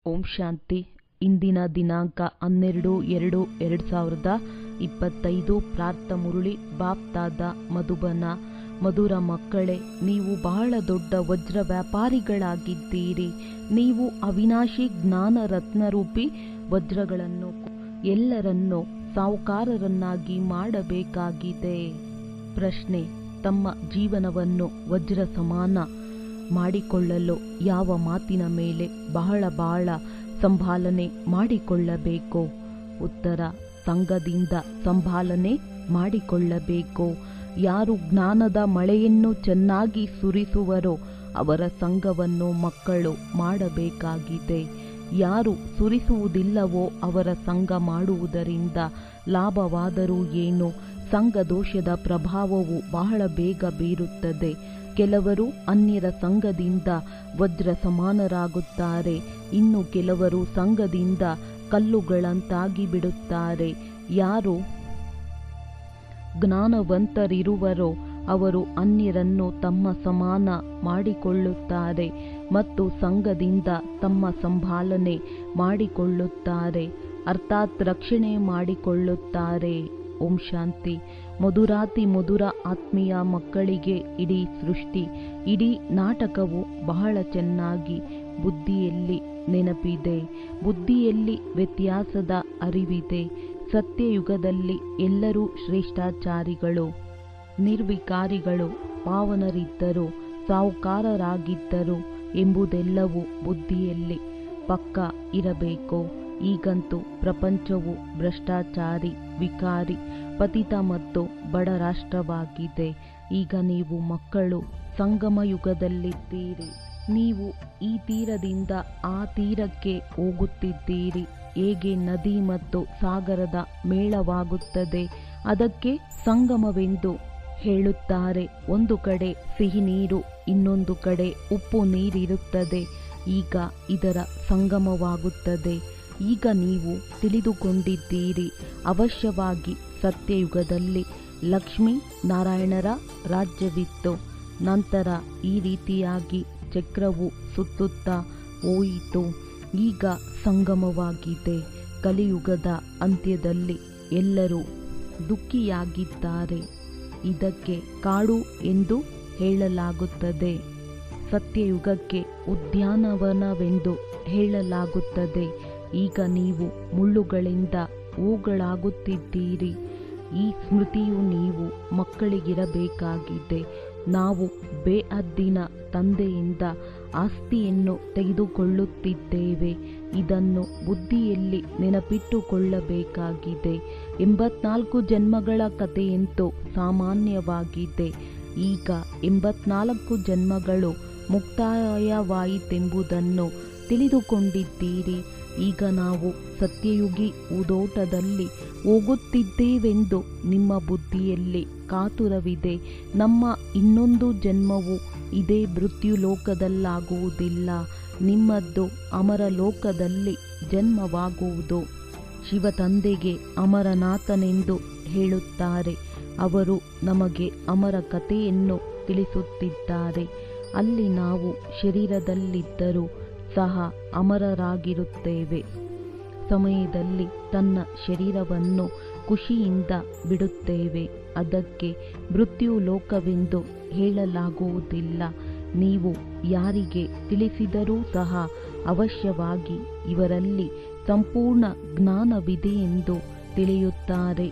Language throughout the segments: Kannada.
ಓಂ ಶಾಂತಿ. ಇಂದಿನ ದಿನಾಂಕ 12/2/2025. ಪ್ರಾರ್ಥ ಮುರಳಿ ಬಾಪ್ತಾದ ಮಧುಬನ. ಮಧುರ ಮಕ್ಕಳೇ, ನೀವು ಬಹಳ ದೊಡ್ಡ ವಜ್ರ ವ್ಯಾಪಾರಿಗಳಾಗಿದ್ದೀರಿ. ನೀವು ಅವಿನಾಶಿ ಜ್ಞಾನ ರತ್ನರೂಪಿ ವಜ್ರಗಳನ್ನು ಎಲ್ಲರನ್ನೂ ಸಾಹುಕಾರರನ್ನಾಗಿ ಮಾಡಬೇಕಾಗಿದೆ. ಪ್ರಶ್ನೆ: ತಮ್ಮ ಜೀವನವನ್ನು ವಜ್ರ ಸಮಾನ ಮಾಡಿಕೊಳ್ಳಲು ಯಾವ ಮಾತಿನ ಮೇಲೆ ಬಹಳ ಸಂಭಾಲನೆ ಮಾಡಿಕೊಳ್ಳಬೇಕು? ಉತ್ತರ: ಸಂಘದಿಂದ ಸಂಭಾಲನೆ ಮಾಡಿಕೊಳ್ಳಬೇಕು. ಯಾರು ಜ್ಞಾನದ ಮಳೆಯನ್ನು ಚೆನ್ನಾಗಿ ಸುರಿಸುವರೋ ಅವರ ಸಂಘವನ್ನು ಮಕ್ಕಳು ಮಾಡಬೇಕಾಗಿದೆ. ಯಾರು ಸುರಿಸುವುದಿಲ್ಲವೋ ಅವರ ಸಂಘ ಮಾಡುವುದರಿಂದ ಲಾಭವಾದರೂ ಏನು? ಸಂಘ ದೋಷದ ಪ್ರಭಾವವು ಬಹಳ ಬೇಗ ಬೀರುತ್ತದೆ. ಕೆಲವರು ಅನ್ಯರ ಸಂಘದಿಂದ ವಜ್ರ ಸಮಾನರಾಗುತ್ತಾರೆ, ಇನ್ನು ಕೆಲವರು ಸಂಘದಿಂದ ಕಲ್ಲುಗಳಂತಾಗಿ ಬಿಡುತ್ತಾರೆ. ಯಾರು ಜ್ಞಾನವಂತರಿರುವರೋ ಅವರು ಅನ್ಯರನ್ನು ತಮ್ಮ ಸಮಾನ ಮಾಡಿಕೊಳ್ಳುತ್ತಾರೆ ಮತ್ತು ಸಂಘದಿಂದ ತಮ್ಮ ಸಂಭಾಲನೆ ಮಾಡಿಕೊಳ್ಳುತ್ತಾರೆ, ಅರ್ಥಾತ್ ರಕ್ಷಣೆ ಮಾಡಿಕೊಳ್ಳುತ್ತಾರೆ. ಓಂ ಶಾಂತಿ. ಮಧುರಾತಿ ಮಧುರ ಆತ್ಮೀಯ ಮಕ್ಕಳಿಗೆ ಇಡೀ ಸೃಷ್ಟಿ, ಇಡೀ ನಾಟಕವು ಬಹಳ ಚೆನ್ನಾಗಿ ಬುದ್ಧಿಯಲ್ಲಿ ನೆನಪಿದೆ. ಬುದ್ಧಿಯಲ್ಲಿ ವ್ಯತ್ಯಾಸದ ಅರಿವಿದೆ. ಸತ್ಯಯುಗದಲ್ಲಿ ಎಲ್ಲರೂ ಶ್ರೇಷ್ಠಾಚಾರಿಗಳು, ನಿರ್ವಿಕಾರಿಗಳು, ಪಾವನರಿದ್ದರು, ಸಾಹುಕಾರರಾಗಿದ್ದರು ಎಂಬುದೆಲ್ಲವೂ ಬುದ್ಧಿಯಲ್ಲಿ ಪಕ್ಕ ಇರಬೇಕು. ಈಗಂತೂ ಪ್ರಪಂಚವು ಭ್ರಷ್ಟಾಚಾರಿ, ವಿಕಾರಿ, ಪತಿತ ಮತ್ತು ಬಡ ರಾಷ್ಟ್ರವಾಗಿದೆ. ಈಗ ನೀವು ಮಕ್ಕಳು ಸಂಗಮ ಯುಗದಲ್ಲಿದ್ದೀರಿ. ನೀವು ಈ ತೀರದಿಂದ ಆ ತೀರಕ್ಕೆ ಹೋಗುತ್ತಿದ್ದೀರಿ. ಹೇಗೆ ನದಿ ಮತ್ತು ಸಾಗರದ ಮೇಳವಾಗುತ್ತದೆ, ಅದಕ್ಕೆ ಸಂಗಮವೆಂದು ಹೇಳುತ್ತಾರೆ. ಒಂದು ಕಡೆ ಸಿಹಿ ನೀರು, ಇನ್ನೊಂದು ಕಡೆ ಉಪ್ಪು ನೀರಿರುತ್ತದೆ. ಈಗ ಇದರ ಸಂಗಮವಾಗುತ್ತದೆ. ಈಗ ನೀವು ತಿಳಿದುಕೊಂಡಿದ್ದೀರಿ. ಅವಶ್ಯವಾಗಿ ಸತ್ಯಯುಗದಲ್ಲಿ ಲಕ್ಷ್ಮೀ ನಾರಾಯಣರ ರಾಜ್ಯವಿತ್ತು. ನಂತರ ಈ ರೀತಿಯಾಗಿ ಚಕ್ರವು ಸುತ್ತುತ್ತಾ ಹೋಯಿತು. ಈಗ ಸಂಗಮವಾಗಿದೆ. ಕಲಿಯುಗದ ಅಂತ್ಯದಲ್ಲಿ ಎಲ್ಲರೂ ದುಃಖಿಯಾಗಿದ್ದಾರೆ. ಇದಕ್ಕೆ ಕಾಡು ಎಂದು ಹೇಳಲಾಗುತ್ತದೆ. ಸತ್ಯಯುಗಕ್ಕೆ ಉದ್ಯಾನವನವೆಂದು ಹೇಳಲಾಗುತ್ತದೆ. ಈಗ ನೀವು ಮುಳ್ಳುಗಳಿಂದ ಹೂಗಳಾಗುತ್ತಿದ್ದೀರಿ. ಈ ಸ್ಮೃತಿಯು ನೀವು ಮಕ್ಕಳಿಗಿರಬೇಕಾಗಿದೆ. ನಾವು ಬೇಹದ್ದಿನ ತಂದೆಯಿಂದ ಆಸ್ತಿಯನ್ನು ತೆಗೆದುಕೊಳ್ಳುತ್ತಿದ್ದೇವೆ. ಇದನ್ನು ಬುದ್ಧಿಯಲ್ಲಿ ನೆನಪಿಟ್ಟುಕೊಳ್ಳಬೇಕಾಗಿದೆ. 84 ಜನ್ಮಗಳ ಕಥೆಯಂತೂ ಸಾಮಾನ್ಯವಾಗಿದೆ. ಈಗ 84 ಜನ್ಮಗಳು ಮುಕ್ತಾಯವಾಯಿತೆಂಬುದನ್ನು ತಿಳಿದುಕೊಂಡಿದ್ದೀರಿ. ಈಗ ನಾವು ಸತ್ಯಯುಗಿ ಉದೋಟದಲ್ಲಿ ಹೋಗುತ್ತಿದ್ದೇವೆಂದು ನಿಮ್ಮ ಬುದ್ಧಿಯಲ್ಲಿ ಕಾತುರವಿದೆ. ನಮ್ಮ ಇನ್ನೊಂದು ಜನ್ಮವು ಇದೇ ಮೃತ್ಯುಲೋಕದಲ್ಲಾಗುವುದಿಲ್ಲ. ನಿಮ್ಮದ್ದು ಅಮರ ಲೋಕದಲ್ಲಿ ಜನ್ಮವಾಗುವುದು. ಶಿವ ತಂದೆಗೆ ಅಮರನಾಥನೆಂದು ಹೇಳುತ್ತಾರೆ. ಅವರು ನಮಗೆ ಅಮರ ಕಥೆಯನ್ನು ತಿಳಿಸುತ್ತಿದ್ದಾರೆ. ಅಲ್ಲಿ ನಾವು ಶರೀರದಲ್ಲಿದ್ದರೂ ಸಹ ಅಮರರಾಗಿರುತ್ತೇವೆ. ಸಮಯದಲ್ಲಿ ತನ್ನ ಶರೀರವನ್ನು ಖುಷಿಯಿಂದ ಬಿಡುತ್ತೇವೆ. ಅದಕ್ಕೆ ಮೃತ್ಯುಲೋಕವೆಂದು ಹೇಳಲಾಗುವುದಿಲ್ಲ. ನೀವು ಯಾರಿಗೆ ತಿಳಿಸಿದರೂ ಸಹ ಅವಶ್ಯವಾಗಿ ಇವರಲ್ಲಿ ಸಂಪೂರ್ಣ ಜ್ಞಾನವಿದೆಯೆಂದು ತಿಳಿಯುತ್ತಾರೆ.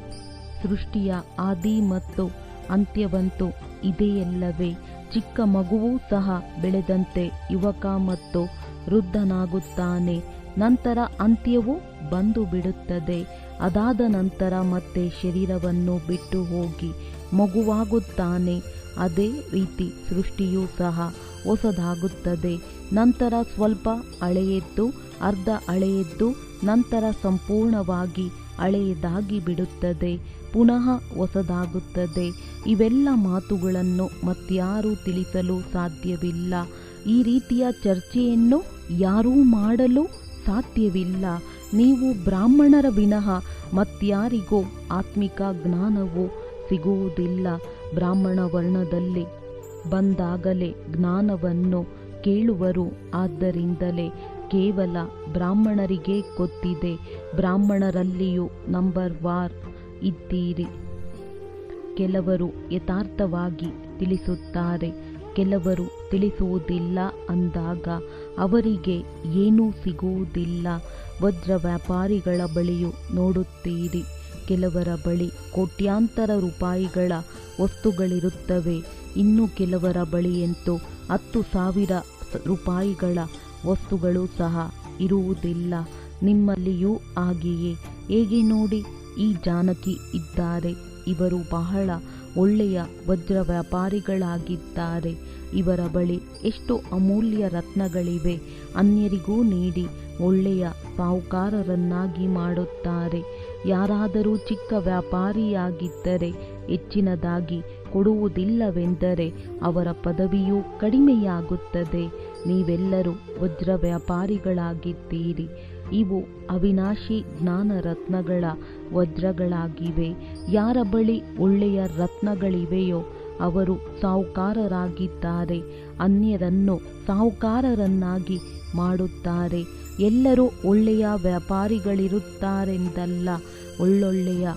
ಸೃಷ್ಟಿಯ ಆದಿ ಮತ್ತು ಅಂತ್ಯವಂತೂ ಇದೆಯಲ್ಲವೇ? ಚಿಕ್ಕ ಮಗುವೂ ಸಹ ಬೆಳೆದಂತೆ ಯುವಕ ಮತ್ತು ವೃದ್ಧನಾಗುತ್ತಾನೆ. ನಂತರ ಅಂತ್ಯವು ಬಂದು ಬಿಡುತ್ತದೆ. ಅದಾದ ನಂತರ ಮತ್ತೆ ಶರೀರವನ್ನು ಬಿಟ್ಟು ಹೋಗಿ ಮಗುವಾಗುತ್ತಾನೆ. ಅದೇ ರೀತಿ ಸೃಷ್ಟಿಯೂ ಸಹ ಹೊಸದಾಗುತ್ತದೆ. ನಂತರ ಸ್ವಲ್ಪ ಹಳೆಯದ್ದು, ಅರ್ಧ ಹಳೆಯದ್ದು, ನಂತರ ಸಂಪೂರ್ಣವಾಗಿ ಹಳೆಯದಾಗಿ ಬಿಡುತ್ತದೆ. ಪುನಃ ಹೊಸದಾಗುತ್ತದೆ. ಇವೆಲ್ಲ ಮಾತುಗಳನ್ನು ಮತ್ಯಾರೂ ತಿಳಿಸಲು ಸಾಧ್ಯವಿಲ್ಲ. ಈ ರೀತಿಯ ಚರ್ಚೆಯನ್ನು ಯಾರೂ ಮಾಡಲು ಸಾಧ್ಯವಿಲ್ಲ. ನೀವು ಬ್ರಾಹ್ಮಣರ ವಿನಃ ಮತ್ಯಾರಿಗೂ ಆತ್ಮಿಕ ಜ್ಞಾನವು ಸಿಗುವುದಿಲ್ಲ. ಬ್ರಾಹ್ಮಣ ವರ್ಣದಲ್ಲಿ ಬಂದಾಗಲೇ ಜ್ಞಾನವನ್ನು ಕೇಳುವರು. ಆದ್ದರಿಂದಲೇ ಕೇವಲ ಬ್ರಾಹ್ಮಣರಿಗೆ ಗೊತ್ತಿದೆ. ಬ್ರಾಹ್ಮಣರಲ್ಲಿಯೂ ನಂಬರ್ ವಾರ್ ಇದ್ದೀರಿ. ಕೆಲವರು ಯಥಾರ್ಥವಾಗಿ ತಿಳಿಸುತ್ತಾರೆ, ಕೆಲವರು ತಿಳಿಸುವುದಿಲ್ಲ ಅಂದಾಗ ಅವರಿಗೆ ಏನೂ ಸಿಗುವುದಿಲ್ಲ. ವಜ್ರ ವ್ಯಾಪಾರಿಗಳ ಬಳಿಯೂ ನೋಡುತ್ತೀರಿ, ಕೆಲವರ ಬಳಿ ಕೋಟ್ಯಾಂತರ ರೂಪಾಯಿಗಳ ವಸ್ತುಗಳಿರುತ್ತವೆ. ಇನ್ನು ಕೆಲವರ ಬಳಿಯಂತೂ 10,000 ರೂಪಾಯಿಗಳ ವಸ್ತುಗಳು ಸಹ ಇರುವುದಿಲ್ಲ. ನಿಮ್ಮಲ್ಲಿಯೂ ಹಾಗೆಯೇ. ಹೇಗೆ ನೋಡಿ, ಈ ಜಾನಕಿ ಇದ್ದಾರೆ. ಇವರು ಬಹಳ ಒಳ್ಳೆಯ ವಜ್ರ ವ್ಯಾಪಾರಿಗಳಾಗಿದ್ದಾರೆ. ಇವರ ಬಳಿ ಎಷ್ಟು ಅಮೂಲ್ಯ ರತ್ನಗಳಿವೆ. ಅನ್ಯರಿಗೂ ನೀಡಿ ಒಳ್ಳೆಯ ಸಾಹುಕಾರರನ್ನಾಗಿ ಮಾಡುತ್ತಾರೆ. ಯಾರಾದರೂ ಚಿಕ್ಕ ವ್ಯಾಪಾರಿಯಾಗಿದ್ದರೆ ಹೆಚ್ಚಿನದಾಗಿ ಕೊಡುವುದಿಲ್ಲವೆಂದರೆ ಅವರ ಪದವಿಯೂ ಕಡಿಮೆಯಾಗುತ್ತದೆ. ನೀವೆಲ್ಲರೂ ವಜ್ರ ವ್ಯಾಪಾರಿಗಳಾಗಿದ್ದೀರಿ. ಇವು ಅವಿನಾಶಿ ಜ್ಞಾನ ರತ್ನಗಳ ವಜ್ರಗಳಾಗಿವೆ. ಯಾರ ಬಳಿ ಒಳ್ಳೆಯ ರತ್ನಗಳಿವೆಯೋ ಅವರು ಸಾಹುಕಾರರಾಗಿದ್ದಾರೆ. ಅನ್ಯರನ್ನು ಸಾಹುಕಾರರನ್ನಾಗಿ ಮಾಡುತ್ತಾರೆ. ಎಲ್ಲರೂ ಒಳ್ಳೆಯ ವ್ಯಾಪಾರಿಗಳಿರುತ್ತಾರೆಂದಲ್ಲ. ಒಳ್ಳೊಳ್ಳೆಯ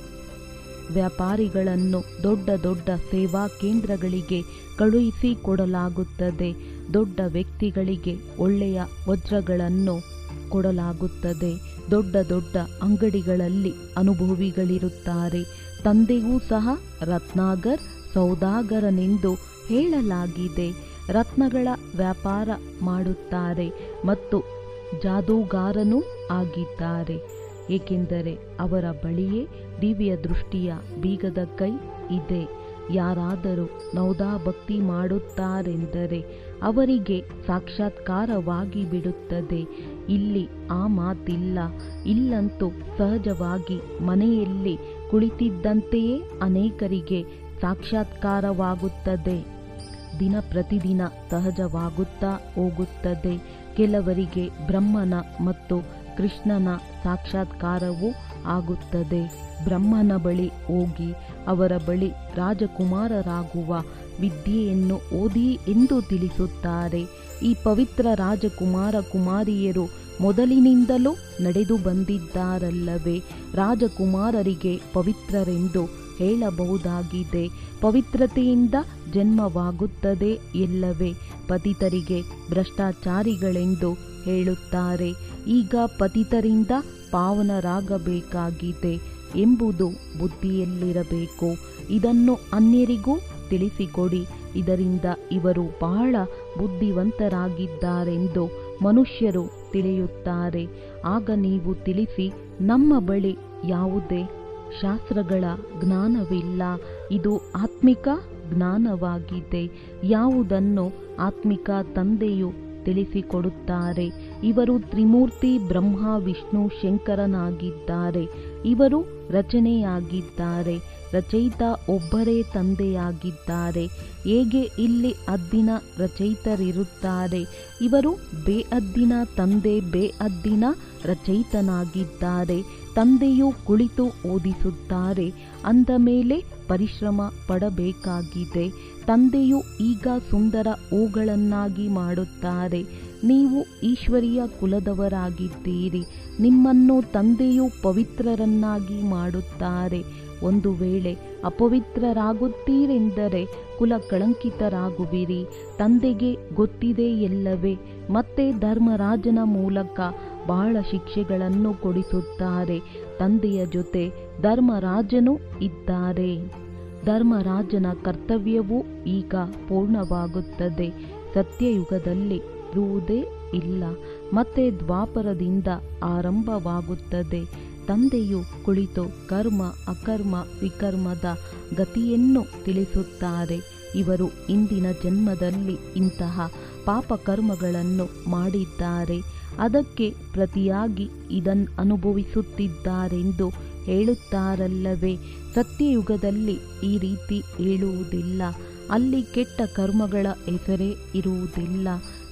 ವ್ಯಾಪಾರಿಗಳನ್ನು ದೊಡ್ಡ ದೊಡ್ಡ ಸೇವಾ ಕೇಂದ್ರಗಳಿಗೆ ಕಳುಹಿಸಿಕೊಡಲಾಗುತ್ತದೆ. ದೊಡ್ಡ ವ್ಯಕ್ತಿಗಳಿಗೆ ಒಳ್ಳೆಯ ವಜ್ರಗಳನ್ನು ಕೊಡಲಾಗುತ್ತದೆ. ದೊಡ್ಡ ದೊಡ್ಡ ಅಂಗಡಿಗಳಲ್ಲಿ ಅನುಭವಿಗಳಿರುತ್ತಾರೆ. ತಂದೆಗೂ ಸಹ ರತ್ನಾಗರ್ ಸೌದಾಗರನೆಂದು ಹೇಳಲಾಗಿದೆ. ರತ್ನಗಳ ವ್ಯಾಪಾರ ಮಾಡುತ್ತಾರೆ ಮತ್ತು ಜಾದೂಗಾರನೂ ಆಗಿದ್ದಾರೆ. ಏಕೆಂದರೆ ಅವರ ಬಳಿಯೇ ದಿವ್ಯ ದೃಷ್ಟಿಯ ಬೀಗದ ಕೈ ಇದೆ. ಯಾರಾದರೂ ನೌದಾಭಕ್ತಿ ಮಾಡುತ್ತಾರೆಂದರೆ ಅವರಿಗೆ ಸಾಕ್ಷಾತ್ಕಾರವಾಗಿ ಬಿಡುತ್ತದೆ. ಇಲ್ಲಿ ಆ ಮಾತಿಲ್ಲ. ಇಲ್ಲಂತೂ ಸಹಜವಾಗಿ ಮನೆಯಲ್ಲಿ ಕುಳಿತಿದ್ದಂತೆಯೇ ಅನೇಕರಿಗೆ ಸಾಕ್ಷಾತ್ಕಾರವಾಗುತ್ತದೆ. ದಿನ ಪ್ರತಿದಿನ ಸಹಜವಾಗುತ್ತಾ ಹೋಗುತ್ತದೆ. ಕೆಲವರಿಗೆ ಬ್ರಹ್ಮನ ಮತ್ತು ಕೃಷ್ಣನ ಸಾಕ್ಷಾತ್ಕಾರವೂ ಆಗುತ್ತದೆ. ಬ್ರಹ್ಮನ ಬಳಿ ಹೋಗಿ ಅವರ ಬಳಿ ರಾಜಕುಮಾರರಾಗುವ ವಿದ್ಯೆಯನ್ನು ಓದಿ ಎಂದು ತಿಳಿಸುತ್ತಾರೆ. ಈ ಪವಿತ್ರ ರಾಜಕುಮಾರ ಕುಮಾರಿಯರು ಮೊದಲಿನಿಂದಲೂ ನಡೆದು ಬಂದಿದ್ದಾರಲ್ಲವೇ? ರಾಜಕುಮಾರರಿಗೆ ಪವಿತ್ರರೆಂದು ಹೇಳಬಹುದಾಗಿದೆ. ಪವಿತ್ರತೆಯಿಂದ ಜನ್ಮವಾಗುತ್ತದೆ ಎಲ್ಲವೇ? ಪತಿತರಿಗೆ ಭ್ರಷ್ಟಾಚಾರಿಗಳೆಂದು ಹೇಳುತ್ತಾರೆ. ಈಗ ಪತಿತರಿಂದ ಪಾವನರಾಗಬೇಕಾಗಿದೆ ಎಂಬುದು ಬುದ್ಧಿಯಲ್ಲಿರಬೇಕು. ಇದನ್ನು ಅನ್ಯರಿಗೂ ತಿಳಿಸಿಕೊಡಿ. ಇದರಿಂದ ಇವರು ಬಹಳ ಬುದ್ಧಿವಂತರಾಗಿದ್ದಾರೆಂದು ಮನುಷ್ಯರು ತಿಳಿಯುತ್ತಾರೆ. ಆಗ ನೀವು ತಿಳಿಸಿ, ನಮ್ಮ ಬಳಿ ಯಾವುದೇ ಶಾಸ್ತ್ರಗಳ ಜ್ಞಾನವಿಲ್ಲ, ಇದು ಆತ್ಮಿಕ ಜ್ಞಾನವಾಗಿದೆ. ಯಾವುದನ್ನು ಆತ್ಮಿಕ ತಂದೆಯು ತಿಳಿಸಿಕೊಡುತ್ತಾರೆ. ಇವರು ತ್ರಿಮೂರ್ತಿ ಬ್ರಹ್ಮ ವಿಷ್ಣು ಶಂಕರನಾಗಿದ್ದಾರೆ. ಇವರು ರಚನೆಯಾಗಿದ್ದಾರೆ. ರಚಯಿತ ಒಬ್ಬರೇ ತಂದೆಯಾಗಿದ್ದಾರೆ. ಹೇಗೆ ಇಲ್ಲಿ ಹದ್ದಿನ ರಚಯಿತರಿರುತ್ತಾರೆ, ಇವರು ಬೇಅದ್ದಿನ ತಂದೆ ಬೇಅದ್ದಿನ ರಚಯಿತನಾಗಿದ್ದಾರೆ. ತಂದೆಯು ಕುಳಿತು ಓದಿಸುತ್ತಾರೆ. ಅಂದ ಮೇಲೆ ಪರಿಶ್ರಮ ಪಡಬೇಕಾಗಿದೆ. ತಂದೆಯು ಈಗ ಸುಂದರ ಹೂಗಳನ್ನಾಗಿ ಮಾಡುತ್ತಾರೆ. ನೀವು ಈಶ್ವರೀಯ ಕುಲದವರಾಗಿದ್ದೀರಿ. ನಿಮ್ಮನ್ನು ತಂದೆಯು ಪವಿತ್ರರನ್ನಾಗಿ ಮಾಡುತ್ತಾರೆ. ಒಂದು ವೇಳೆ ಅಪವಿತ್ರರಾಗುತ್ತೀರೆಂದರೆ ಕುಲ ಕಳಂಕಿತರಾಗುವಿರಿ. ತಂದೆಗೆ ಗೊತ್ತಿದೆ ಎಲ್ಲವೇ? ಮತ್ತೆ ಧರ್ಮರಾಜನ ಮೂಲಕ ಬಹಳ ಶಿಕ್ಷೆಗಳನ್ನು ಕೊಡಿಸುತ್ತಾರೆ. ತಂದೆಯ ಜೊತೆ ಧರ್ಮರಾಜನು ಇದ್ದಾರೆ. ಧರ್ಮರಾಜನ ಕರ್ತವ್ಯವೂ ಈಗ ಪೂರ್ಣವಾಗುತ್ತದೆ. ಸತ್ಯಯುಗದಲ್ಲಿ ಇರುವುದೇ ಇಲ್ಲ. ಮತ್ತೆ ದ್ವಾಪರದಿಂದ ಆರಂಭವಾಗುತ್ತದೆ. ತಂದೆಯು ಕುಳಿತು ಕರ್ಮ ಅಕರ್ಮ ವಿಕರ್ಮದ ಗತಿಯನ್ನು ತಿಳಿಸುತ್ತಾರೆ. ಇವರು ಇಂದಿನ ಜನ್ಮದಲ್ಲಿ ಇಂತಹ ಪಾಪಕರ್ಮಗಳನ್ನು ಮಾಡಿದ್ದಾರೆ, ಅದಕ್ಕೆ ಪ್ರತಿಯಾಗಿ ಇದನ್ನು ಅನುಭವಿಸುತ್ತಿದ್ದಾರೆಂದು ಹೇಳುತ್ತಾರಲ್ಲವೇ? ಸತ್ಯಯುಗದಲ್ಲಿ ಈ ರೀತಿ ಹೇಳುವುದಿಲ್ಲ. ಅಲ್ಲಿ ಕೆಟ್ಟ ಕರ್ಮಗಳ ಹೆಸರೇ ಇರುವುದಿಲ್ಲ.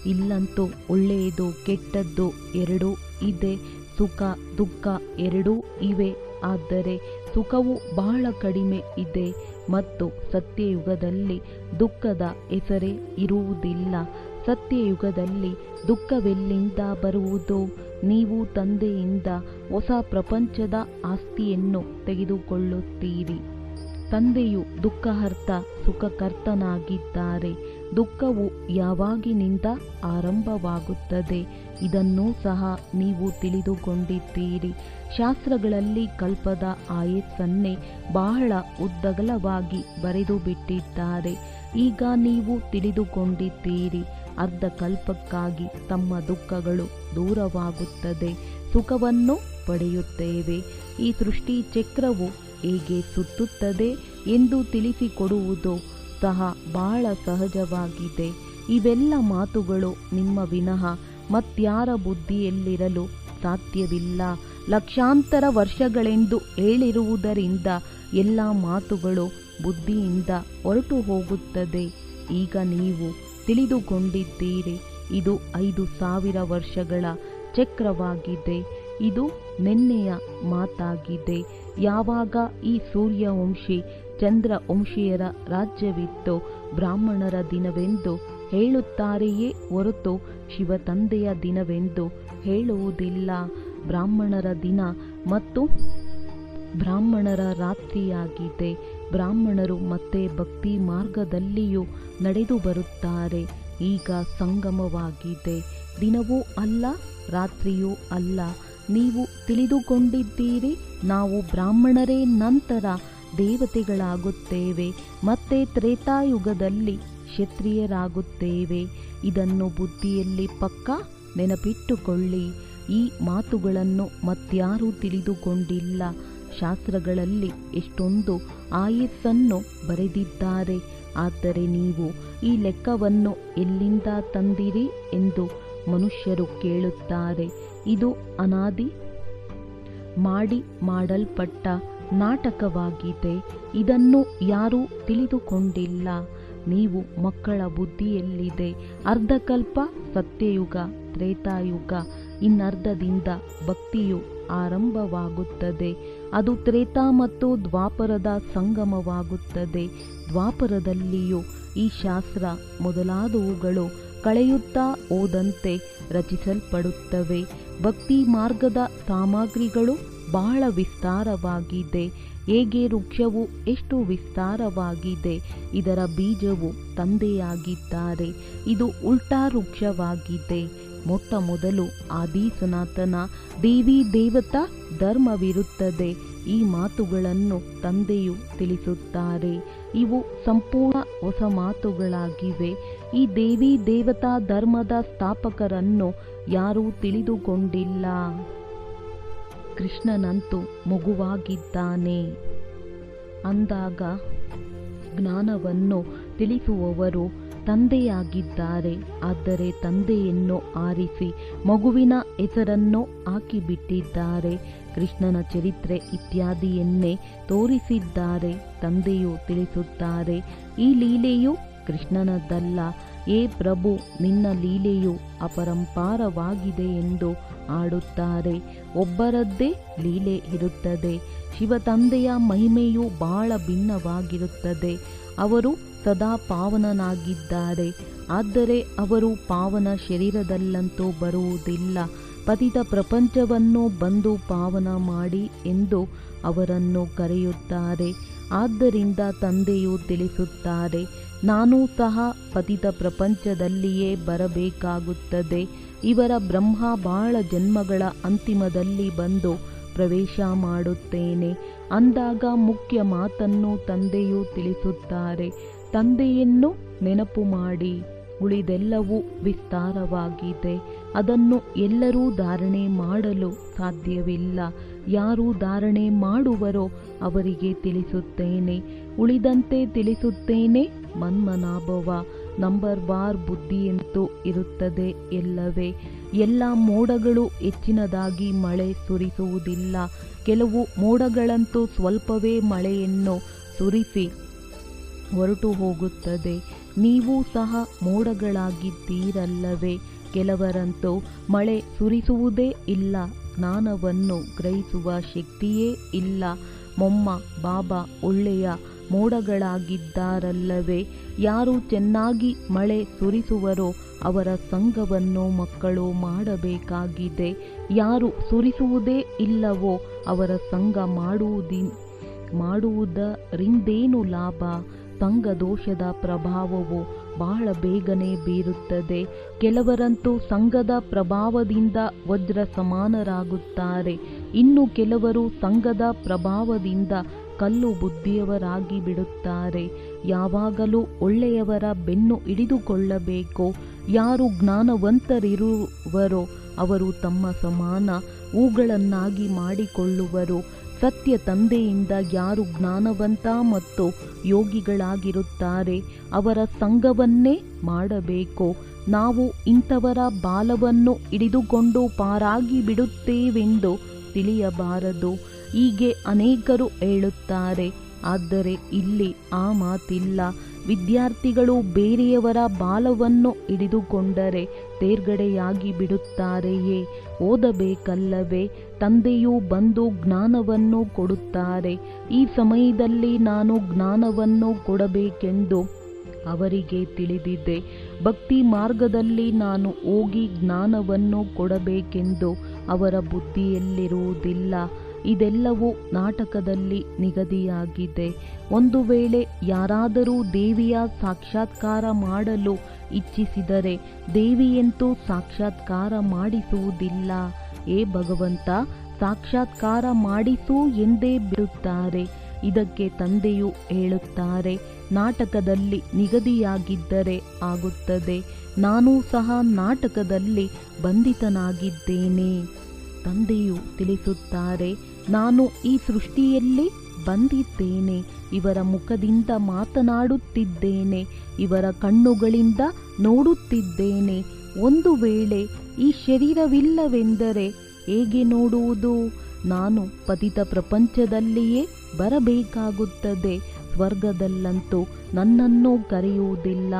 ಇಲ್ಲಂತೂ ಒಳ್ಳೆಯದು ಕೆಟ್ಟದ್ದು ಎರಡೂ ಇದೆ. ಸುಖ ದುಃಖ ಎರಡೂ ಇವೆ. ಆದರೆ ಸುಖವು ಬಹಳ ಕಡಿಮೆ ಇದೆ ಮತ್ತು ಸತ್ಯಯುಗದಲ್ಲಿ ದುಃಖದ ಹೆಸರೇ ಇರುವುದಿಲ್ಲ. ಸತ್ಯಯುಗದಲ್ಲಿ ದುಃಖವೆಲ್ಲಿಂದ ಬರುವುದು? ನೀವು ತಂದೆಯಿಂದ ಹೊಸ ಪ್ರಪಂಚದ ಆಸ್ತಿಯನ್ನು ತೆಗೆದುಕೊಳ್ಳುತ್ತೀರಿ. ತಂದೆಯು ದುಃಖಹರ್ತ ಸುಖಕರ್ತನಾಗಿದ್ದಾರೆ. ದುಃಖವು ಯಾವಾಗಿನಿಂದ ಆರಂಭವಾಗುತ್ತದೆ? ಇದನ್ನೂ ಸಹ ನೀವು ತಿಳಿದುಕೊಂಡಿದ್ದೀರಿ. ಶಾಸ್ತ್ರಗಳಲ್ಲಿ ಕಲ್ಪದ ಆಯಸ್ಸನ್ನೇ ಬಹಳ ಉದ್ದಗಲವಾಗಿ ಬರೆದು ಬಿಟ್ಟಿದ್ದಾರೆ. ಈಗ ನೀವು ತಿಳಿದುಕೊಂಡಿದ್ದೀರಿ. ಅರ್ಧ ಕಲ್ಪಕ್ಕಾಗಿ ತಮ್ಮ ದುಃಖಗಳು ದೂರವಾಗುತ್ತದೆ, ಸುಖವನ್ನು ಪಡೆಯುತ್ತೇವೆ. ಈ ಸೃಷ್ಟಿ ಚಕ್ರವು ಹೇಗೆ ಸುತ್ತುತ್ತದೆ ಎಂದು ತಿಳಿಸಿಕೊಡುವುದು ಸಹ ಬಹಳ ಸಹಜವಾಗಿದೆ. ಇವೆಲ್ಲ ಮಾತುಗಳು ನಿಮ್ಮ ವಿನಃ ಮತ್ಯಾರ ಬುದ್ಧಿಯಲ್ಲಿರಲು ಸಾಧ್ಯವಿಲ್ಲ. ಲಕ್ಷಾಂತರ ವರ್ಷಗಳೆಂದು ಹೇಳಿರುವುದರಿಂದ ಎಲ್ಲ ಮಾತುಗಳು ಬುದ್ಧಿಯಿಂದ ಹೊರಟು ಹೋಗುತ್ತದೆ. ಈಗ ನೀವು ತಿಳಿದುಕೊಂಡಿದ್ದೀರಿ. ಇದು 5000 ವರ್ಷಗಳ ಚಕ್ರವಾಗಿದೆ. ಇದು ನೆನ್ನೆಯ ಮಾತಾಗಿದೆ. ಯಾವಾಗ ಈ ಸೂರ್ಯವಂಶಿ ಚಂದ್ರವಂಶಿಯರ ರಾಜ್ಯವಿತ್ತು, ಬ್ರಾಹ್ಮಣರ ದಿನವೆಂದು ಹೇಳುತ್ತಾರೆಯೇ ಹೊರತು ಶಿವತಂದೆಯ ದಿನವೆಂದು ಹೇಳುವುದಿಲ್ಲ. ಬ್ರಾಹ್ಮಣರ ದಿನ ಮತ್ತು ಬ್ರಾಹ್ಮಣರ ರಾತ್ರಿಯಾಗಿದೆ. ಬ್ರಾಹ್ಮಣರು ಮತ್ತೆ ಭಕ್ತಿ ಮಾರ್ಗದಲ್ಲಿಯೂ ನಡೆದು ಬರುತ್ತಾರೆ. ಈಗ ಸಂಗಮವಾಗಿದೆ. ದಿನವೂ ಅಲ್ಲ, ರಾತ್ರಿಯೂ ಅಲ್ಲ. ನೀವು ತಿಳಿದುಕೊಂಡಿದ್ದೀರಿ. ನಾವು ಬ್ರಾಹ್ಮಣರೇ ನಂತರ ದೇವತೆಗಳಾಗುತ್ತೇವೆ, ಮತ್ತೆ ತ್ರೇತಾಯುಗದಲ್ಲಿ ಕ್ಷತ್ರಿಯರಾಗುತ್ತೇವೆ. ಇದನ್ನು ಬುದ್ಧಿಯಲ್ಲಿ ಪಕ್ಕಾ ನೆನಪಿಟ್ಟುಕೊಳ್ಳಿ. ಈ ಮಾತುಗಳನ್ನು ಮತ್ಯಾರೂ ತಿಳಿದುಕೊಂಡಿಲ್ಲ. ಶಾಸ್ತ್ರಗಳಲ್ಲಿ ಎಷ್ಟೊಂದು ಆಯಸ್ಸನ್ನು ಬರೆದಿದ್ದಾರೆ. ಆದರೆ ನೀವು ಈ ಲೆಕ್ಕವನ್ನು ಎಲ್ಲಿಂದ ತಂದಿರಿ ಎಂದು ಮನುಷ್ಯರು ಕೇಳುತ್ತಾರೆ. ಇದು ಅನಾದಿ ಮಾಡಲ್ಪಟ್ಟ ನಾಟಕವಾಗಿದೆ. ಇದನ್ನು ಯಾರೂ ತಿಳಿದುಕೊಂಡಿಲ್ಲ. ನೀವು ಮಕ್ಕಳ ಬುದ್ಧಿಯಲ್ಲಿದೆ. ಅರ್ಧಕಲ್ಪ ಸತ್ಯಯುಗ, ತ್ರೇತಾಯುಗ, ಇನ್ನರ್ಧದಿಂದ ಭಕ್ತಿಯು ಆರಂಭವಾಗುತ್ತದೆ. ಅದು ತ್ರೇತಾ ಮತ್ತು ದ್ವಾಪರದ ಸಂಗಮವಾಗುತ್ತದೆ. ದ್ವಾಪರದಲ್ಲಿಯೂ ಈ ಶಾಸ್ತ್ರ ಮೊದಲಾದವುಗಳು ಕಳೆಯುತ್ತಾ ಹೋದಂತೆ ರಚಿಸಲ್ಪಡುತ್ತವೆ. ಭಕ್ತಿ ಮಾರ್ಗದ ಸಾಮಗ್ರಿಗಳು ಬಹಳ ವಿಸ್ತಾರವಾಗಿದೆ. ಹೇಗೆ ವೃಕ್ಷವು ಎಷ್ಟು ವಿಸ್ತಾರವಾಗಿದೆ, ಇದರ ಬೀಜವು ತಂದೆಯಾಗಿದ್ದಾರೆ. ಇದು ಉಲ್ಟಾ ವೃಕ್ಷವಾಗಿದೆ. ಮೊಟ್ಟ ಮೊದಲು ಆದಿ ಸನಾತನ ದೇವಿ ದೇವತಾ ಧರ್ಮವಿರುತ್ತದೆ. ಈ ಮಾತುಗಳನ್ನು ತಂದೆಯು ತಿಳಿಸುತ್ತಾರೆ. ಇವು ಸಂಪೂರ್ಣ ಹೊಸ ಮಾತುಗಳಾಗಿವೆ. ಈ ದೇವಿ ದೇವತಾ ಧರ್ಮದ ಸ್ಥಾಪಕರನ್ನು ಯಾರೂ ತಿಳಿದುಕೊಂಡಿಲ್ಲ. ಕೃಷ್ಣನಂತೂ ಮಗುವಾಗಿದ್ದಾನೆ ಅಂದಾಗ ಜ್ಞಾನವನ್ನು ತಿಳಿಸುವವರು ತಂದೆಯಾಗಿದ್ದಾರೆ. ಆದರೆ ತಂದೆಯನ್ನು ಆರಿಸಿ ಮಗುವಿನ ಹೆಸರನ್ನು ಹಾಕಿಬಿಟ್ಟಿದ್ದಾರೆ. ಕೃಷ್ಣನ ಚರಿತ್ರೆ ಇತ್ಯಾದಿಯನ್ನೇ ತೋರಿಸಿದ್ದಾರೆ. ತಂದೆಯು ತಿಳಿಸುತ್ತಾರೆ, ಈ ಲೀಲೆಯು ಕೃಷ್ಣನದ್ದಲ್ಲ. ಏ ಪ್ರಭು, ನಿನ್ನ ಲೀಲೆಯು ಅಪರಂಪಾರವಾಗಿದೆ ಎಂದು ಆಡುತ್ತಾರೆ. ಒಬ್ಬರದ್ದೇ ಲೀಲೆ ಇರುತ್ತದೆ. ಶಿವ ತಂದೆಯ ಮಹಿಮೆಯು ಬಹಳ ಭಿನ್ನವಾಗಿರುತ್ತದೆ. ಅವರು ಸದಾ ಪಾವನನಾಗಿದ್ದಾರೆ. ಆದರೆ ಅವರು ಪಾವನ ಶರೀರದಲ್ಲಂತೂ ಬರುವುದಿಲ್ಲ. ಪತಿತ ಪ್ರಪಂಚವನ್ನು ಬಂದು ಪಾವನ ಮಾಡಿ ಎಂದು ಅವರನ್ನು ಕರೆಯುತ್ತಾರೆ. ಆದ್ದರಿಂದ ತಂದೆಯು ತಿಳಿಸುತ್ತಾರೆ, ನಾನೂ ಸಹ ಪತಿತ ಪ್ರಪಂಚದಲ್ಲಿಯೇ ಬರಬೇಕಾಗುತ್ತದೆ. ಇವರ ಬ್ರಹ್ಮ ಬಹಳ ಜನ್ಮಗಳ ಅಂತಿಮದಲ್ಲಿ ಬಂದು ಪ್ರವೇಶ ಮಾಡುತ್ತೇನೆ ಅಂದಾಗ ಮುಖ್ಯ ಮಾತನ್ನು ತಂದೆಯು ತಿಳಿಸುತ್ತಾರೆ. ತಂದೆಯನ್ನು ನೆನಪು ಮಾಡಿ. ಉಳಿದೆಲ್ಲವೂ ವಿಸ್ತಾರವಾಗಿದೆ. ಅದನ್ನು ಎಲ್ಲರೂ ಧಾರಣೆ ಮಾಡಲು ಸಾಧ್ಯವಿಲ್ಲ. ಯಾರು ಧಾರಣೆ ಮಾಡುವರೋ ಅವರಿಗೆ ತಿಳಿಸುತ್ತೇನೆ. ಉಳಿದಂತೆ ತಿಳಿಸುತ್ತೇನೆ. ಮನ್ಮನಾಭವ ನಂಬರ್ವಾರ್ ಬುದ್ಧಿಯಂತೂ ಇರುತ್ತದೆ ಎಲ್ಲವೇ. ಎಲ್ಲ ಮೋಡಗಳು ಹೆಚ್ಚಿನದಾಗಿ ಮಳೆ ಸುರಿಸುವುದಿಲ್ಲ. ಕೆಲವು ಮೋಡಗಳಂತೂ ಸ್ವಲ್ಪವೇ ಮಳೆಯನ್ನು ಸುರಿಸಿ ಹೊರಟು ಹೋಗುತ್ತದೆ. ನೀವು ಸಹ ಮೋಡಗಳಾಗಿದ್ದೀರಲ್ಲವೇ. ಕೆಲವರಂತೂ ಮಳೆ ಸುರಿಸುವುದೇ ಇಲ್ಲ. ಜ್ಞಾನವನ್ನು ಗ್ರಹಿಸುವ ಶಕ್ತಿಯೇ ಇಲ್ಲ. ಮೊಮ್ಮ ಬಾಬಾ ಒಳ್ಳೆಯ ಮೋಡಗಳಾಗಿದ್ದಾರಲ್ಲವೇ. ಯಾರು ಚೆನ್ನಾಗಿ ಮಳೆ ಸುರಿಸುವರೋ ಅವರ ಸಂಘವನ್ನು ಮಕ್ಕಳು ಮಾಡಬೇಕಾಗಿದೆ. ಯಾರು ಸುರಿಸುವುದೇ ಇಲ್ಲವೋ ಅವರ ಸಂಘ ಮಾಡುವುದರಿಂದೇನು ಲಾಭ? ಸಂಘ ದೋಷದ ಪ್ರಭಾವವು ಬಹಳ ಬೇಗನೆ ಬೀರುತ್ತದೆ. ಕೆಲವರಂತೂ ಸಂಘದ ಪ್ರಭಾವದಿಂದ ವಜ್ರ ಸಮಾನರಾಗುತ್ತಾರೆ. ಇನ್ನು ಕೆಲವರು ಸಂಘದ ಪ್ರಭಾವದಿಂದ ಕಲ್ಲು ಬುದ್ಧಿಯವರಾಗಿ ಬಿಡುತ್ತಾರೆ. ಯಾವಾಗಲೂ ಒಳ್ಳೆಯವರ ಬೆನ್ನು ಹಿಡಿದುಕೊಳ್ಳಬೇಕು. ಯಾರು ಜ್ಞಾನವಂತರಿರುವರೋ ಅವರು ತಮ್ಮ ಸಮಾನ ಹೂಗಳನ್ನಾಗಿ ಮಾಡಿಕೊಳ್ಳುವರು. ಸತ್ಯ ತಂದೆಯಿಂದ ಯಾರು ಜ್ಞಾನವಂತ ಮತ್ತು ಯೋಗಿಗಳಾಗಿರುತ್ತಾರೆ ಅವರ ಸಂಘವನ್ನೇ ಮಾಡಬೇಕು. ನಾವು ಇಂಥವರ ಬಾಲವನ್ನು ಹಿಡಿದುಕೊಂಡು ಪಾರಾಗಿ ಬಿಡುತ್ತೇವೆಂದು ತಿಳಿಯಬಾರದು. ಹೀಗೆ ಅನೇಕರು ಹೇಳುತ್ತಾರೆ. ಆದರೆ ಇಲ್ಲಿ ಆ ಮಾತಿಲ್ಲ. ವಿದ್ಯಾರ್ಥಿಗಳು ಬೇರೆಯವರ ಬಾಲವನ್ನು ಹಿಡಿದುಕೊಂಡರೆ ತೇರ್ಗಡೆಯಾಗಿ ಬಿಡುತ್ತಾರೆಯೇ? ಓದಬೇಕಲ್ಲವೇ? ತಂದೆಯು ಬಂದು ಜ್ಞಾನವನ್ನು ಕೊಡುತ್ತಾರೆ. ಈ ಸಮಯದಲ್ಲಿ ನಾನು ಜ್ಞಾನವನ್ನು ಕೊಡಬೇಕೆಂದು ಅವರಿಗೆ ತಿಳಿದಿದೆ. ಭಕ್ತಿ ಮಾರ್ಗದಲ್ಲಿ ನಾನು ಹೋಗಿ ಜ್ಞಾನವನ್ನು ಕೊಡಬೇಕೆಂದು ಅವರ ಬುದ್ಧಿಯಲ್ಲಿರುವುದಿಲ್ಲ. ಇದೆಲ್ಲವೂ ನಾಟಕದಲ್ಲಿ ನಿಗದಿಯಾಗಿದೆ. ಒಂದು ವೇಳೆ ಯಾರಾದರೂ ದೇವಿಯ ಸಾಕ್ಷಾತ್ಕಾರ ಮಾಡಲು ಇಚ್ಛಿಸಿದರೆ ದೇವಿಯಂತೂ ಸಾಕ್ಷಾತ್ಕಾರ ಮಾಡಿಸುವುದಿಲ್ಲ. ಏ ಭಗವಂತ, ಸಾಕ್ಷಾತ್ಕಾರ ಮಾಡಿಸು ಎಂದೇ ಬಿಡುತ್ತಾರೆ. ಇದಕ್ಕೆ ತಂದೆಯು ಹೇಳುತ್ತಾರೆ, ನಾಟಕದಲ್ಲಿ ನಿಗದಿಯಾಗಿದ್ದರೆ ಆಗುತ್ತದೆ. ನಾನೂ ಸಹ ನಾಟಕದಲ್ಲಿ ಬಂಧಿತನಾಗಿದ್ದೇನೆ. ತಂದೆಯು ತಿಳಿಸುತ್ತಾರೆ, ನಾನು ಈ ಸೃಷ್ಟಿಯಲ್ಲಿ ಬಂದಿದ್ದೇನೆ. ಇವರ ಮುಖದಿಂದ ಮಾತನಾಡುತ್ತಿದ್ದೇನೆ. ಇವರ ಕಣ್ಣುಗಳಿಂದ ನೋಡುತ್ತಿದ್ದೇನೆ. ಒಂದು ವೇಳೆ ಈ ಶರೀರವಿಲ್ಲವೆಂದರೆ ಹೇಗೆ ನೋಡುವುದು? ನಾನು ಪತಿತ ಪ್ರಪಂಚದಲ್ಲಿಯೇ ಬರಬೇಕಾಗುತ್ತದೆ. ಸ್ವರ್ಗದಲ್ಲಂತೂ ನನ್ನನ್ನು ಕರೆಯುವುದಿಲ್ಲ.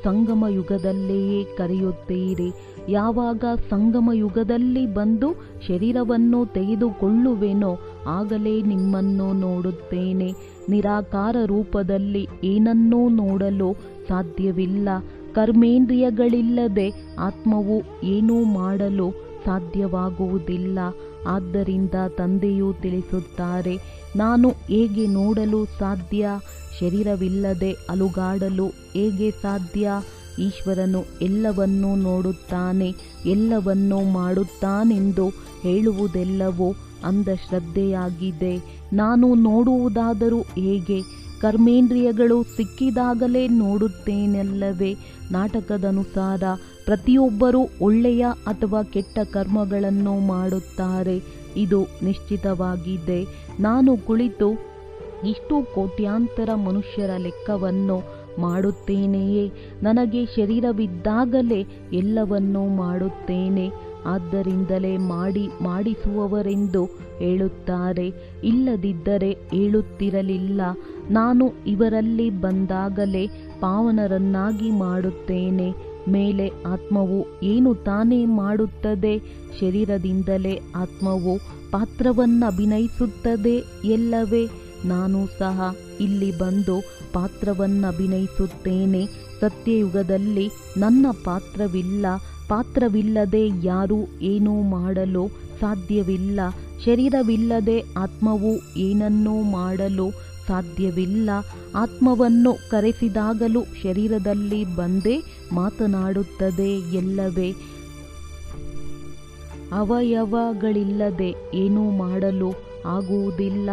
ಸಂಗಮ ಯುಗದಲ್ಲಿಯೇ ಕರೆಯುತ್ತೀರಿ. ಯಾವಾಗ ಸಂಗಮ ಯುಗದಲ್ಲಿ ಬಂದು ಶರೀರವನ್ನು ತೆಗೆದುಕೊಳ್ಳುವೆನೋ ಆಗಲೇ ನಿಮ್ಮನ್ನು ನೋಡುತ್ತೇನೆ. ನಿರಾಕಾರ ರೂಪದಲ್ಲಿ ಏನನ್ನೂ ನೋಡಲು ಸಾಧ್ಯವಿಲ್ಲ. ಕರ್ಮೇಂದ್ರಿಯಗಳಿಲ್ಲದೆ ಆತ್ಮವು ಏನೂ ಮಾಡಲು ಸಾಧ್ಯವಾಗುವುದಿಲ್ಲ. ಆದ್ದರಿಂದ ತಂದೆಯು ತಿಳಿಸುತ್ತಾರೆ, ನಾನು ಹೇಗೆ ನೋಡಲು ಸಾಧ್ಯ? ಶರೀರವಿಲ್ಲದೆ ಅಲುಗಾಡಲು ಹೇಗೆ ಸಾಧ್ಯ? ಈಶ್ವರನು ಎಲ್ಲವನ್ನೂ ನೋಡುತ್ತಾನೆ, ಎಲ್ಲವನ್ನೂ ಮಾಡುತ್ತಾನೆಂದು ಹೇಳುವುದೆಲ್ಲವೂ ಅಂಧಶ್ರದ್ಧೆಯಾಗಿದೆ. ನಾನು ನೋಡುವುದಾದರೂ ಹೇಗೆ? ಕರ್ಮೇಂದ್ರಿಯಗಳು ಸಿಕ್ಕಿದಾಗಲೇ ನೋಡುತ್ತೇನಲ್ಲವೇ? ನಾಟಕದನುಸಾರ ಪ್ರತಿಯೊಬ್ಬರೂ ಒಳ್ಳೆಯ ಅಥವಾ ಕೆಟ್ಟ ಕರ್ಮಗಳನ್ನು ಮಾಡುತ್ತಾರೆ. ಇದು ನಿಶ್ಚಿತವಾಗಿದೆ. ನಾನು ಕುಳಿತು ಇಷ್ಟು ಕೋಟ್ಯಾಂತರ ಮನುಷ್ಯರ ಲೆಕ್ಕವನ್ನು ಮಾಡುತ್ತೇನೆಯೇ? ನನಗೆ ಶರೀರವಿದ್ದಾಗಲೇ ಎಲ್ಲವನ್ನೂ ಮಾಡುತ್ತೇನೆ. ಆದ್ದರಿಂದಲೇ ಮಾಡಿಸುವವರೆಂದು ಹೇಳುತ್ತಾರೆ. ಇಲ್ಲದಿದ್ದರೆ ಹೇಳುತ್ತಿರಲಿಲ್ಲ. ನಾನು ಇವರಲ್ಲಿ ಬಂದಾಗಲೇ ಪಾವನರನ್ನಾಗಿ ಮಾಡುತ್ತೇನೆ. ಮೇಲೆ ಆತ್ಮವು ಏನು ತಾನೇ ಮಾಡುತ್ತದೆ? ಶರೀರದಿಂದಲೇ ಆತ್ಮವು ಪಾತ್ರವನ್ನಭಿನಯಿಸುತ್ತದೆ ಎಲ್ಲವೇ? ನಾನು ಸಹ ಇಲ್ಲಿ ಬಂದು ಪಾತ್ರವನ್ನಭಿನಯಿಸುತ್ತೇನೆ. ಸತ್ಯಯುಗದಲ್ಲಿ ನನ್ನ ಪಾತ್ರವಿಲ್ಲ. ಪಾತ್ರವಿಲ್ಲದೆ ಯಾರೂ ಏನೂ ಮಾಡಲು ಸಾಧ್ಯವಿಲ್ಲ. ಶರೀರವಿಲ್ಲದೆ ಆತ್ಮವು ಏನನ್ನೂ ಮಾಡಲು ಸಾಧ್ಯವಿಲ್ಲ. ಆತ್ಮವನ್ನು ಕರೆಸಿದಾಗಲೂ ಶರೀರದಲ್ಲಿ ಬಂದೇ ಮಾತನಾಡುತ್ತದೆ ಎಲ್ಲವೇ? ಅವಯವಗಳಿಲ್ಲದೆ ಏನೂ ಮಾಡಲು ಆಗುವುದಿಲ್ಲ.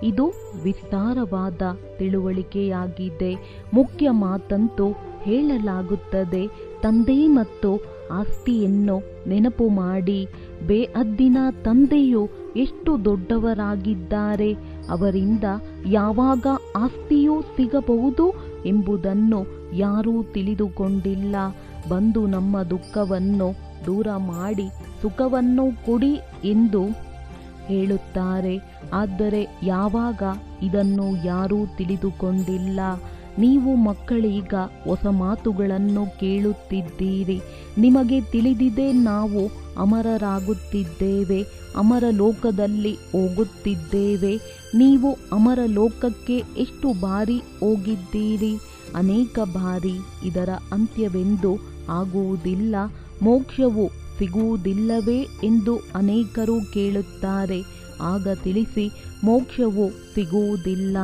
ಇದು ವಿಸ್ತಾರವಾದ ತಿಳುವಳಿಕೆಯಾಗಿದೆ. ಮುಖ್ಯ ಮಾತಂತೂ ಹೇಳಲಾಗುತ್ತದೆ. ತಂದೆ ಮತ್ತು ಆಸ್ತಿಯನ್ನು ನೆನಪು ಮಾಡಿ. ಬೇಹದ್ದಿನ ತಂದೆಯು ಎಷ್ಟು ದೊಡ್ಡವರಾಗಿದ್ದಾರೆ. ಅವರಿಂದ ಯಾವಾಗ ಆಸ್ತಿಯೂ ಸಿಗಬಹುದು ಎಂಬುದನ್ನು ಯಾರೂ ತಿಳಿದುಕೊಂಡಿಲ್ಲ. ಬಂದು ನಮ್ಮ ದುಃಖವನ್ನು ದೂರ ಮಾಡಿ ಸುಖವನ್ನು ಕೊಡಿ ಎಂದು ಹೇಳುತ್ತಾರೆ. ಆದರೆ ಯಾವಾಗ ಇದನ್ನು ಯಾರೂ ತಿಳಿದುಕೊಂಡಿಲ್ಲ. ನೀವು ಮಕ್ಕಳೀಗ ಹೊಸ ಮಾತುಗಳನ್ನು ಕೇಳುತ್ತಿದ್ದೀರಿ. ನಿಮಗೆ ತಿಳಿದಿದೆ ನಾವು ಅಮರರಾಗುತ್ತಿದ್ದೇವೆ, ಅಮರ ಲೋಕದಲ್ಲಿ ಹೋಗುತ್ತಿದ್ದೇವೆ. ನೀವು ಅಮರ ಲೋಕಕ್ಕೆ ಎಷ್ಟು ಬಾರಿ ಹೋಗಿದ್ದೀರಿ? ಅನೇಕ ಬಾರಿ. ಇದರ ಅಂತ್ಯವೆಂದು ಆಗುವುದಿಲ್ಲ, ಮೋಕ್ಷವು ಸಿಗುವುದಿಲ್ಲವೇ ಎಂದು ಅನೇಕರು ಕೇಳುತ್ತಾರೆ. ಆಗ ತಿಳಿಸಿ, ಮೋಕ್ಷವು ಸಿಗುವುದಿಲ್ಲ.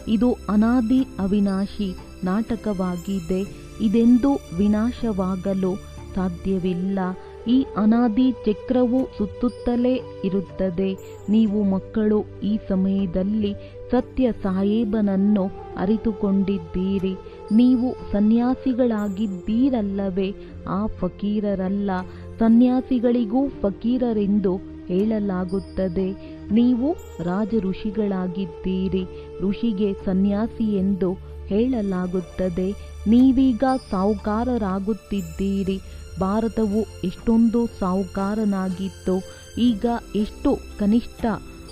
ಇದು ಅನಾದಿ ಅವಿನಾಶಿ ನಾಟಕವಾಗಿದೆ. ಇದೆಂದೂ ವಿನಾಶವಾಗಲು ಸಾಧ್ಯವಿಲ್ಲ. ಈ ಅನಾದಿ ಚಕ್ರವು ಸುತ್ತುತ್ತಲೇ ಇರುತ್ತದೆ. ನೀವು ಮಕ್ಕಳು ಈ ಸಮಯದಲ್ಲಿ ಸತ್ಯ ಸಾಹೇಬನನ್ನು ಅರಿತುಕೊಂಡಿದ್ದೀರಿ. ನೀವು ಸನ್ಯಾಸಿಗಳಾಗಿದ್ದೀರಲ್ಲವೇ? ಆ ಫಕೀರರಲ್ಲ. ಸನ್ಯಾಸಿಗಳಿಗೂ ಫಕೀರರೆಂದು ಹೇಳಲಾಗುತ್ತದೆ. ನೀವು ರಾಜ ಋಷಿಗಳಾಗಿದ್ದೀರಿ. ಋಷಿಗೆ ಸನ್ಯಾಸಿ ಎಂದು ಹೇಳಲಾಗುತ್ತದೆ. ನೀವೀಗ ಸಾಹುಕಾರರಾಗುತ್ತಿದ್ದೀರಿ. ಭಾರತವು ಎಷ್ಟೊಂದು ಸಾಹುಕಾರನಾಗಿತ್ತು, ಈಗ ಎಷ್ಟು ಕನಿಷ್ಠ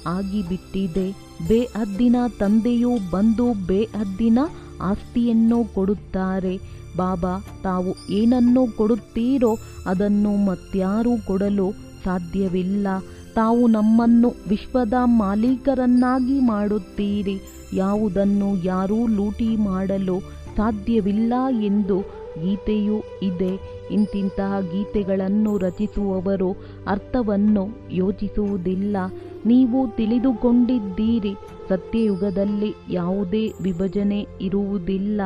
ಆಗಿಬಿಟ್ಟಿದೆ. ಬೇಹದ್ದಿನ ತಂದೆಯು ಬಂದು ಬೇಹದ್ದಿನ ಆಸ್ತಿಯನ್ನು ಕೊಡುತ್ತಾರೆ. ಬಾಬಾ ತಾವು ಏನನ್ನು ಕೊಡುತ್ತೀರೋ ಅದನ್ನು ಮತ್ಯಾರೂ ಕೊಡಲು ಸಾಧ್ಯವಿಲ್ಲ. ತಾವು ನಮ್ಮನ್ನು ವಿಶ್ವದ ಮಾಲೀಕರನ್ನಾಗಿ ಮಾಡುತ್ತೀರಿ. ಯಾವುದನ್ನು ಯಾರೂ ಲೂಟಿ ಮಾಡಲು ಸಾಧ್ಯವಿಲ್ಲ ಎಂದು ಗೀತೆಯೂ ಇದೆ. ಇಂತಿಂತಹ ಗೀತೆಗಳನ್ನು ರಚಿಸುವವರು ಅರ್ಥವನ್ನು ಯೋಚಿಸುವುದಿಲ್ಲ. ನೀವು ತಿಳಿದುಕೊಂಡಿದ್ದೀರಿ, ಸತ್ಯಯುಗದಲ್ಲಿ ಯಾವುದೇ ವಿಭಜನೆ ಇರುವುದಿಲ್ಲ.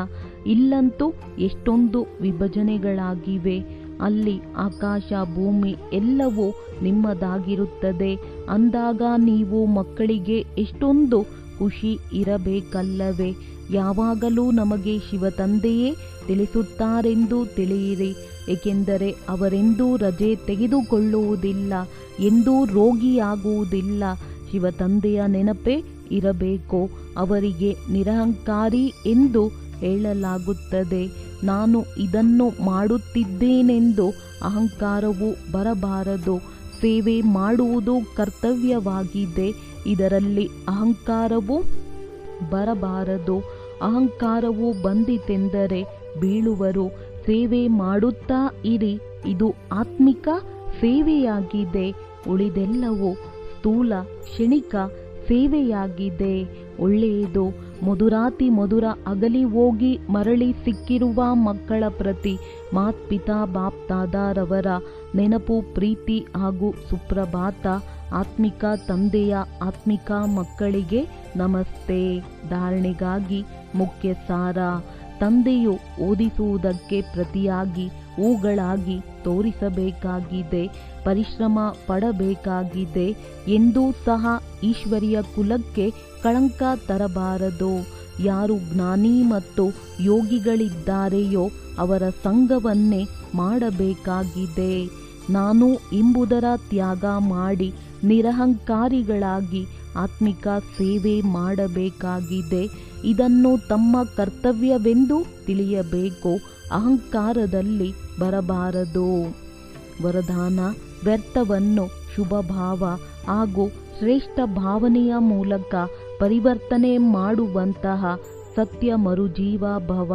ಇಲ್ಲಂತೂ ಎಷ್ಟೊಂದು ವಿಭಜನೆಗಳಾಗಿವೆ. ಅಲ್ಲಿ ಆಕಾಶ ಭೂಮಿ ಎಲ್ಲವೂ ನಿಮ್ಮದಾಗಿರುತ್ತದೆ. ಅಂದಾಗ ನೀವು ಮಕ್ಕಳಿಗೆ ಎಷ್ಟೊಂದು ಖುಷಿ ಇರಬೇಕಲ್ಲವೇ? ಯಾವಾಗಲೂ ನಮಗೆ ಶಿವತಂದೆಯೇ ತಿಳಿಸುತ್ತಾರೆಂದು ತಿಳಿಯಿರಿ. ಏಕೆಂದರೆ ಅವರೆಂದೂ ರಜೆ ತೆಗೆದುಕೊಳ್ಳುವುದಿಲ್ಲ, ಎಂದೂ ರೋಗಿಯಾಗುವುದಿಲ್ಲ. ಶಿವತಂದೆಯ ನೆನಪೇ ಇರಬೇಕು. ಅವರಿಗೆ ನಿರಹಂಕಾರಿ ಎಂದು ಹೇಳಲಾಗುತ್ತದೆ. ನಾನು ಇದನ್ನು ಮಾಡುತ್ತಿದ್ದೇನೆಂದು ಅಹಂಕಾರವು ಬರಬಾರದು. ಸೇವೆ ಮಾಡುವುದು ಕರ್ತವ್ಯವಾಗಿದೆ. ಇದರಲ್ಲಿ ಅಹಂಕಾರವು ಬರಬಾರದು. ಅಹಂಕಾರವು ಬಂದಿತೆಂದರೆ ಬೀಳುವರು. ಸೇವೆ ಮಾಡುತ್ತಾ ಇರಿ. ಇದು ಆತ್ಮಿಕ ಸೇವೆಯಾಗಿದೆ. ಉಳಿದೆಲ್ಲವೂ ಸ್ಥೂಲ ಕ್ಷಣಿಕ ಸೇವೆಯಾಗಿದೆ. ಒಳ್ಳೆಯದು. ಮಧುರಾತಿ ಮಧುರ ಅಗಲಿ ಹೋಗಿ ಮರಳಿ ಸಿಕ್ಕಿರುವ ಮಕ್ಕಳ ಪ್ರತಿ ಮಾತ್ಪಿತಾ ಬಾಪ್ದಾದಾರವರ ನೆನಪು, ಪ್ರೀತಿ ಹಾಗೂ ಸುಪ್ರಭಾತ. ಆತ್ಮಿಕ ತಂದೆಯ ಆತ್ಮಿಕ ಮಕ್ಕಳಿಗೆ ನಮಸ್ತೆ. ಧಾರಣೆಗಾಗಿ ಮುಖ್ಯ ಸಾರ. ತಂದೆಯು ಓದಿಸುವುದಕ್ಕೆ ಪ್ರತಿಯಾಗಿ ಹೂಗಳಾಗಿ ತೋರಿಸಬೇಕಾಗಿದೆ. ಪರಿಶ್ರಮ ಪಡಬೇಕಾಗಿದೆ. ಎಂದೂ ಸಹ ಈಶ್ವರಿಯ ಕುಲಕ್ಕೆ ಕಳಂಕ ತರಬಾರದು. ಯಾರು ಜ್ಞಾನಿ ಮತ್ತು ಯೋಗಿಗಳಿದ್ದಾರೆಯೋ ಅವರ ಸಂಘವನ್ನೇ ಮಾಡಬೇಕಾಗಿದೆ. ನಾನು ಎಂಬುದರ ತ್ಯಾಗ ಮಾಡಿ ನಿರಹಂಕಾರಿಗಳಾಗಿ ಆತ್ಮಿಕ ಸೇವೆ ಮಾಡಬೇಕಾಗಿದೆ. ಇದನ್ನು ತಮ್ಮ ಕರ್ತವ್ಯವೆಂದು ತಿಳಿಯಬೇಕು. ಅಹಂಕಾರದಲ್ಲಿ ಬರಬಾರದು. ವರದಾನ: ವ್ಯರ್ಥವನ್ನು ಶುಭಭಾವ ಹಾಗೂ ಶ್ರೇಷ್ಠ ಭಾವನೆಯ ಮೂಲಕ ಪರಿವರ್ತನೆ ಮಾಡುವಂತಹ ಸತ್ಯ ಮರುಜೀವ ಭವ.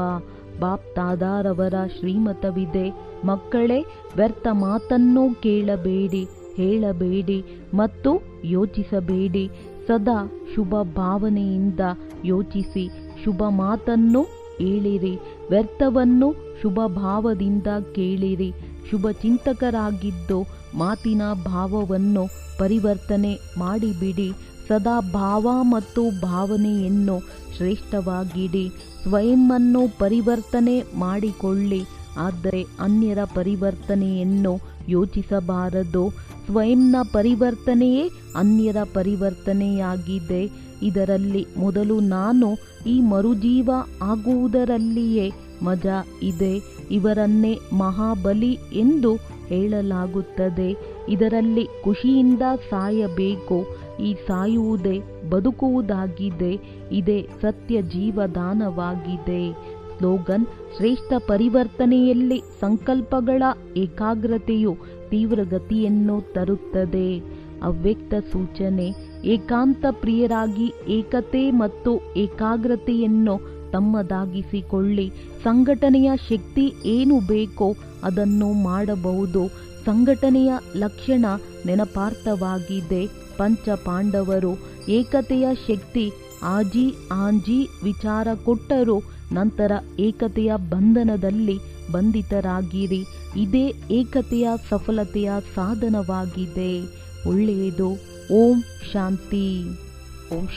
ಬಾಪ್ದಾದಾರವರ ಶ್ರೀಮತವಿದೆ. ಮಕ್ಕಳೇ, ವ್ಯರ್ಥ ಮಾತನ್ನು ಕೇಳಬೇಡಿ, ಹೇಳಬೇಡಿ ಮತ್ತು ಯೋಚಿಸಬೇಡಿ. ಸದಾ ಶುಭ ಭಾವನೆಯಿಂದ ಯೋಚಿಸಿ, ಶುಭ ಮಾತನ್ನು ಹೇಳಿರಿ. ವ್ಯರ್ಥವನ್ನು ಶುಭ ಭಾವದಿಂದ ಕೇಳಿರಿ. ಶುಭ ಚಿಂತಕರಾಗಿದ್ದು ಮಾತಿನ ಭಾವವನ್ನು ಪರಿವರ್ತನೆ ಮಾಡಿಬಿಡಿ. ಸದಾ ಭಾವ ಮತ್ತು ಭಾವನೆಯನ್ನು ಶ್ರೇಷ್ಠವಾಗಿಡಿ. ಸ್ವಯಂವನ್ನು ಪರಿವರ್ತನೆ ಮಾಡಿಕೊಳ್ಳಿ. ಆದರೆ ಅನ್ಯರ ಪರಿವರ್ತನೆಯನ್ನು ಯೋಚಿಸಬಾರದು. ಸ್ವಯಂನ ಪರಿವರ್ತನೆಯೇ ಅನ್ಯರ ಪರಿವರ್ತನೆಯಾಗಿದೆ. ಇದರಲ್ಲಿ ಮೊದಲು ನಾನು ಈ ಮರುಜೀವ ಆಗುವುದರಲ್ಲಿಯೇ ಮಜಾ ಇದೆ. ಇವರನ್ನೇ ಮಹಾಬಲಿ ಎಂದು ಹೇಳಲಾಗುತ್ತದೆ. ಇದರಲ್ಲಿ ಖುಷಿಯಿಂದ ಸಾಯಬೇಕು. ಈ ಸಾಯುವುದೇ ಬದುಕುವುದಾಗಿದೆ. ಇದೇ ಸತ್ಯ ಜೀವದಾನವಾಗಿದೆ. ಸ್ಲೋಗನ್: ಶ್ರೇಷ್ಠ ಪರಿವರ್ತನೆಯಲ್ಲಿ ಸಂಕಲ್ಪಗಳ ಏಕಾಗ್ರತೆಯು ತೀವ್ರಗತಿಯನ್ನು ತರುತ್ತದೆ. ಅವ್ಯಕ್ತ ಸೂಚನೆ: ಏಕಾಂತ ಪ್ರಿಯರಾಗಿ ಏಕತೆ ಮತ್ತು ಏಕಾಗ್ರತೆಯನ್ನು ತಮ್ಮದಾಗಿಸಿಕೊಳ್ಳಿ. ಸಂಘಟನೆಯ ಶಕ್ತಿ ಏನು ಬೇಕೋ ಅದನ್ನು ಮಾಡಬಹುದು. ಸಂಘಟನೆಯ ಲಕ್ಷಣ ನೆನಪಾರ್ಥವಾಗಿದೆ. ಪಂಚ ಪಾಂಡವರು ಏಕತೆಯ ಶಕ್ತಿ ಆಜಿ ಆಂಜಿ ವಿಚಾರ ಕೊಟ್ಟರು. ನಂತರ ಏಕತೆಯ ಬಂಧನದಲ್ಲಿ ಬಂಧಿತರಾಗಿರಿ. ಇದೇ ಏಕತೆಯ ಸಫಲತೆಯ ಸಾಧನವಾಗಿದೆ. ಒಳ್ಳೆಯದು. ಓಂ ಶಾಂತಿ. ಓಂ